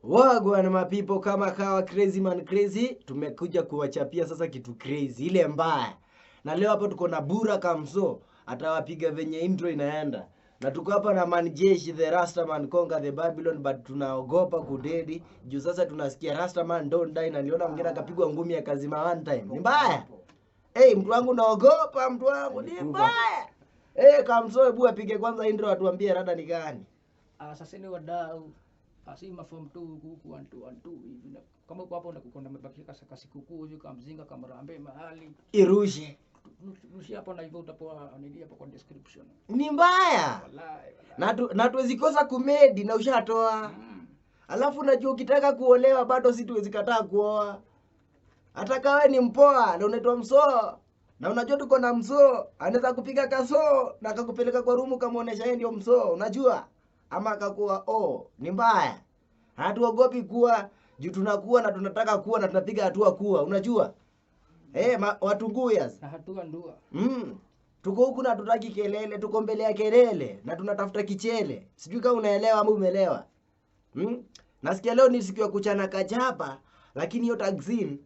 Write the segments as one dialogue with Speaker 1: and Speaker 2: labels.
Speaker 1: Wagwan mapipo kama kawa crazy man crazy, tumekuja kuwachapia sasa kitu crazy ile mbaya. Na leo hapo tuko na Bura Kamso, atawapiga venye intro inaenda. Na tuko hapa na Manjeshi the Rastaman Conquer the Babylon, but tunaogopa kudedi juu sasa tunasikia Rastaman don't die, na niona mwingine akapigwa ngumi ya kazima one time. Ni mbaya. Mtu wangu naogopa, mtu wangu ni mbaya. Kamso, hebu apige kwanza intro atuambie rada ni gani.
Speaker 2: Sasa ni wadau asima form 2 huku 1 2 1 2 hivi kama uko hapo unakukonda mebakika saka sikukuu hivi kama mzinga kama rambe mahali
Speaker 1: Irushe.
Speaker 2: Rushi hapo na hivyo utapoa nili hapo kwa description.
Speaker 1: Ni mbaya.
Speaker 2: Wallahi.
Speaker 1: Na tuwezikosa kumedi na ushatoa. Alafu unajua ukitaka kuolewa bado si tuwezi kataa kuoa. Hata kawe ni mpoa na unaitwa Msoo. Na unajua tuko na Msoo, anaweza kupiga kasoo na akakupeleka kwa rumu kama unaonesha yeye ndio Msoo, unajua? Ama akakuwa ni mbaya. Hatuogopi kuwa juu tunakuwa na tunataka kuwa na tunapiga hatua kuwa, unajua? Watunguyas.
Speaker 2: Na hatua ndua.
Speaker 1: Tuko huku na tutaki kelele, tuko mbele ya kelele na tunatafuta kichele. Sijui kama unaelewa ama umeelewa. Nasikia leo ni siku ya kuchana kajaba, lakini hiyo tagzin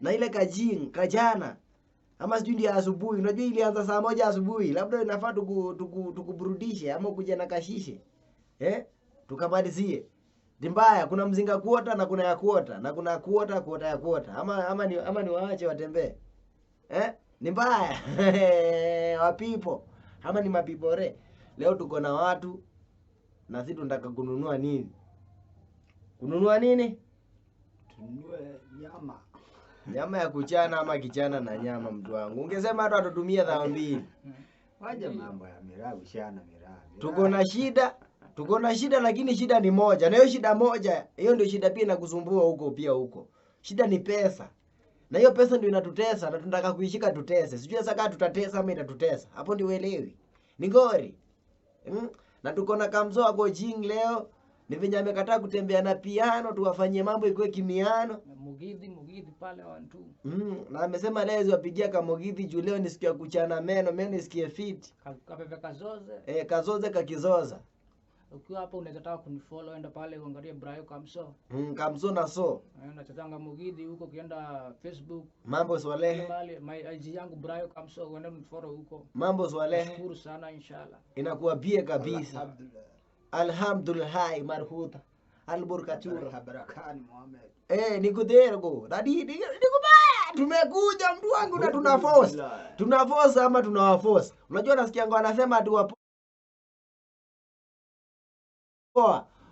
Speaker 1: na ile kajana ama sijui ndio asubuhi. Unajua ilianza saa 1 asubuhi. Labda inafaa tukuburudishe ama kuja na kashishe. Tukamalizie. Ni mbaya, kuna mzinga kuota na kuna ya kuota na kuna kuota ya kuota. Ama ni waache watembee. Ni mbaya. Wapipo. Ama ni mapipore. Leo tuko na watu na sisi tunataka kununua nini? Kununua nini?
Speaker 3: Tununue nyama.
Speaker 1: Nyama ya kuchana ama kichana na nyama, mtu wangu. Ungesema hata atutumie 2,000.
Speaker 3: Waje mambo ya miraa ushana miraa.
Speaker 1: Tuko na shida lakini shida ni moja. Na hiyo shida moja, hiyo ndio shida pia inakusumbua huko. Shida ni pesa. Na hiyo pesa ndio inatutesa na tunataka kuishika tutese. Sijui sasa kama tutatesa ama itatutesa. Hapo ndio uelewi. Ni ngori. Na tuko na Kamso wako jing leo. Ni venye amekataa kutembea na piano, tuwafanyie mambo ikuwe kimiano.
Speaker 2: Mugidhi pale 1 2.
Speaker 1: Na amesema leo ziwapigia kama Mugidhi juu leo nisikia kuchana meno nisikie fit.
Speaker 2: Kapepe kazoze.
Speaker 1: Kazoze kakizoza.
Speaker 2: Ukiwa hapo unaweza taka kunifollow, enda pale uangalie Brayo Kamso.
Speaker 1: Kamso na so.
Speaker 2: Nachatanga Mugidhi huko, kienda Facebook.
Speaker 1: Mambo swalehe.
Speaker 2: Pale my IG yangu Brayo Kamso, uende unifollow huko.
Speaker 1: Mambo swalehe.
Speaker 2: Nashukuru sana inshallah.
Speaker 1: Inakuwa bie kabisa. Alhamdulillah marhuta. Alburkachura.
Speaker 3: Barakani Muhammad.
Speaker 1: Nikudergo. Dadi nikubaya. Tumekuja mtu wangu na tunaforce. Tunaforce ama tunawaforce. Unajua nasikia ngo anasema ati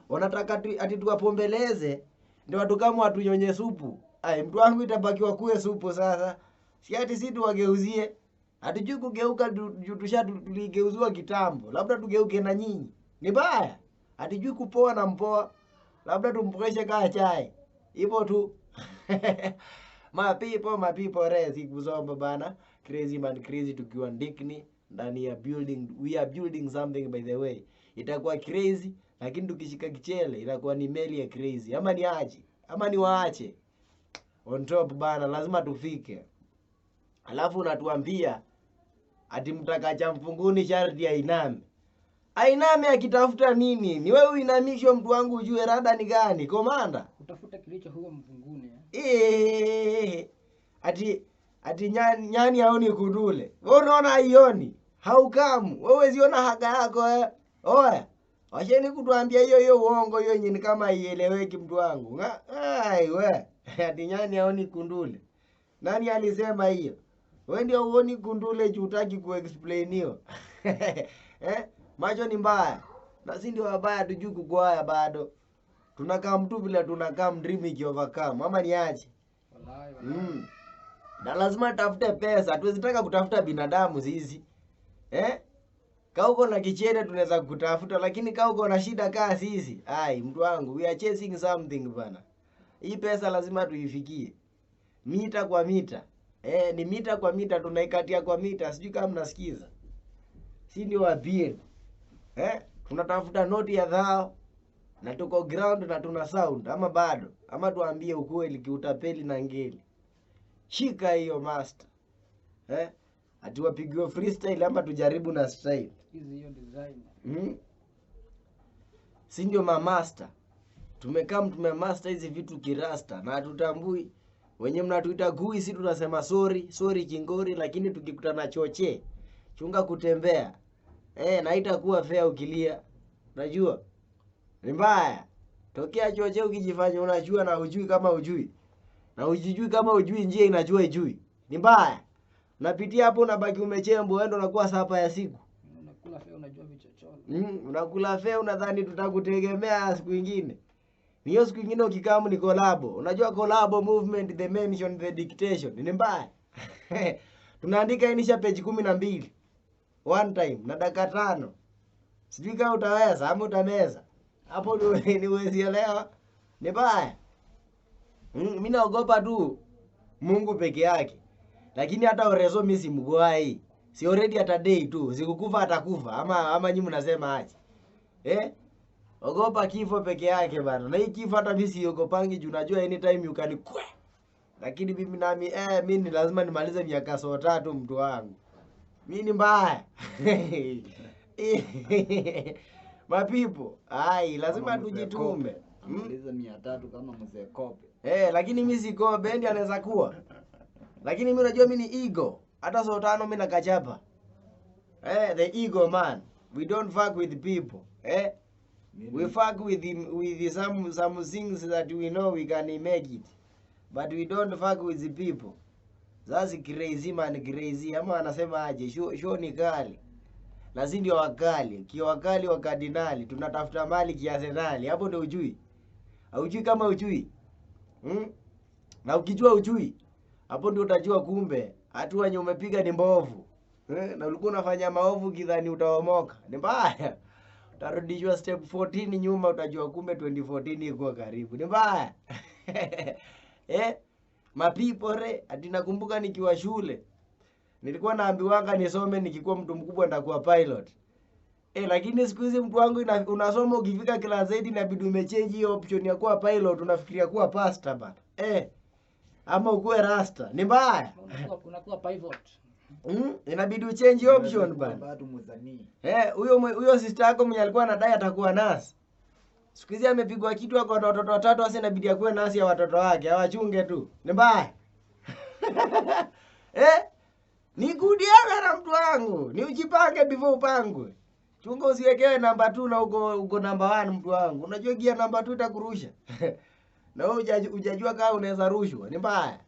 Speaker 1: wanataka ati tuwapombeleze ndio watu kama watunyonye supu. Mtu wangu itabakiwa kuwe supu sasa. Si ati sisi tuwageuzie. Hatujui kugeuka tuligeuzwa kitambo. Labda tugeuke na nyinyi. Ni baya. Hatujui kupoa na mpoa. Labda tumpoeshe kaa chai. Hivyo tu. Mapipo rezi kuzomba bana. Crazy man crazy tukiwa Ndikni ndani ya building. We are building something by the way. Itakuwa crazy lakini tukishika kichele itakuwa ni meli ya crazy. Ama ni aje? Ama ni waache? On top bana, lazima tufike. Alafu unatuambia ati mtakacha mfunguni sharti ainame. Ainame akitafuta nini? Ni wewe uinamishwe mtu wangu ujue rada ni gani? Komanda.
Speaker 2: Utafuta kilicho huo mfunguni.
Speaker 1: Ati nyani haoni kudule. Wewe unaona haioni? Haukamu. Wewe ziona haga yako Oya. Washeni kutuambia hiyo uongo hiyo yenye kama ieleweki mtu wangu. Ati nyani haoni kundule. Nani alisema hiyo? Wewe ndio uoni kundule juu hutaki kuexplain hiyo. Macho ni mbaya. Na sisi ndio wabaya tujui kugoaya bado. Tunakaa mtu vile tunakaa dream ikiovercome. Ama ni aje?
Speaker 2: Wallahi.
Speaker 1: Na lazima tafute pesa. Hatuwezi taka kutafuta binadamu sisi. Kama uko na kichele tunaweza kutafuta, lakini kama uko na shida kaa sisi. Mtu wangu, we are chasing something bana. Hii pesa lazima tuifikie. Mita kwa mita. Ni mita kwa mita, tunaikatia kwa mita. Sijui kama mnasikiza. Si ndio wabie. Tunatafuta noti ya dhao na tuko ground na tuna sound ama bado. Ama tuambie ukweli kiutapeli na ngeli. Shika hiyo master. Ati wapigiwe freestyle ama tujaribu na style.
Speaker 2: Hizi hiyo design.
Speaker 1: Si ndio master. Tumekaa tumemaster hizi vitu kirasta na hatutambui. Wenye mnatuita gui, si tunasema sorry kingori, lakini tukikutana choche chunga kutembea. Naita kuwa fair ukilia. Najua ni mbaya. Tokea choche ukijifanya unajua na hujui kama hujui. Na ujijui kama hujui, njia inajua ijui. Ni mbaya. Unapitia hapo unabaki umechembo, wewe ndo unakuwa sapa ya siku.
Speaker 2: Unakula fea unajua vichochoro.
Speaker 1: Unakula fea unadhani tutakutegemea siku nyingine. Ni hiyo siku nyingine ukikamu ni collabo. Unajua collabo movement, the mention, the dictation. Ni mbaya. Tunaandika inisha page 12. One time na dakika 5. Sijui kama utaweza ama utameza. Hapo ni uwezi elewa. Ni mbaya. Mimi naogopa tu Mungu peke yake. Lakini hata Orezo mimi si mgwai. Si already hata day tu. Sikukufa atakufa. Ama nyinyi mnasema aje? Ogopa kifo peke yake bana. Na hii kifo hata mimi siogopangi juu najua anytime you can kwe. Lakini mimi nami mimi ni lazima nimalize miaka 3 mtu wangu. Mimi ni mbaya. Mapipo. Lazima tujitume.
Speaker 3: Maliza 300 kama mzee Kope.
Speaker 1: Lakini mimi si Kope, ndiye anaweza kuwa. Lakini mimi unajua mimi ni ego. Hata 5 mimi nakachapa. The ego man. We don't fuck with people. We fuck with some things that we know we can make it. But we don't fuck with the people. That's crazy man, crazy. Ama anasema aje, show ni kali. Na si ndio wakali. Kiwakali wa kardinali, tunatafuta mali kiarsenali. Hapo ndio ujui. Haujui kama ujui. Na ukijua ujui, hapo ndio utajua kumbe hatua wenye umepiga ni mbovu. Na ulikuwa unafanya maovu kidhani utaomoka. Ni mbaya. Utarudishwa step 14 nyuma, utajua kumbe 2014 iko karibu. Ni mbaya. Mapipore, ati nakumbuka nikiwa shule. Nilikuwa naambiwanga nisome nikikuwa mtu mkubwa nitakuwa pilot. Lakini siku hizi mtu wangu unasoma ukifika class 8 inabidi umechange hiyo option ya kuwa pilot, unafikiria kuwa pastor bana. Ama ukuwe rasta. Ni mbaya.
Speaker 2: Unakuwa pivot.
Speaker 1: Inabidi uchange option bana.
Speaker 3: Bado mzanii.
Speaker 1: Huyo sister yako mwenye alikuwa anadai atakuwa nasi. Siku hizi amepigwa kitu kwa watoto watatu, hasa inabidi akuwe nasi ya watoto wake, awachunge tu. Ni mbaya. Ni kudiana na mtu wangu. Ni ujipange before upangwe. Chunga usiwekewe namba 2 na uko namba 1 mtu wangu. Unajua gia namba 2 itakurusha. Na wewe hujajua kama unaweza rushwa. Ni mbaya.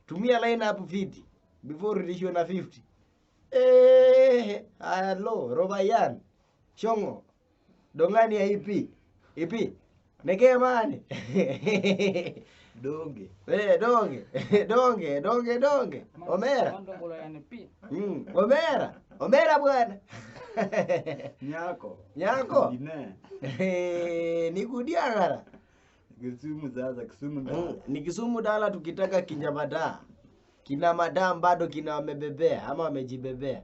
Speaker 1: Tumia line up fit before urudishwe na 50. Hello, Robayan. Shongo. Dongani ya ipi. Nekea mane.
Speaker 3: Donge.
Speaker 1: Donge. Omera. Omera bwana.
Speaker 3: Nyako.
Speaker 1: Nikudiangara.
Speaker 3: Kisumu sasa, Kisumu dala.
Speaker 1: Ni Kisumu dala tukitaka kinyamada. Kina madam bado kina wamebebea ama wamejibebea.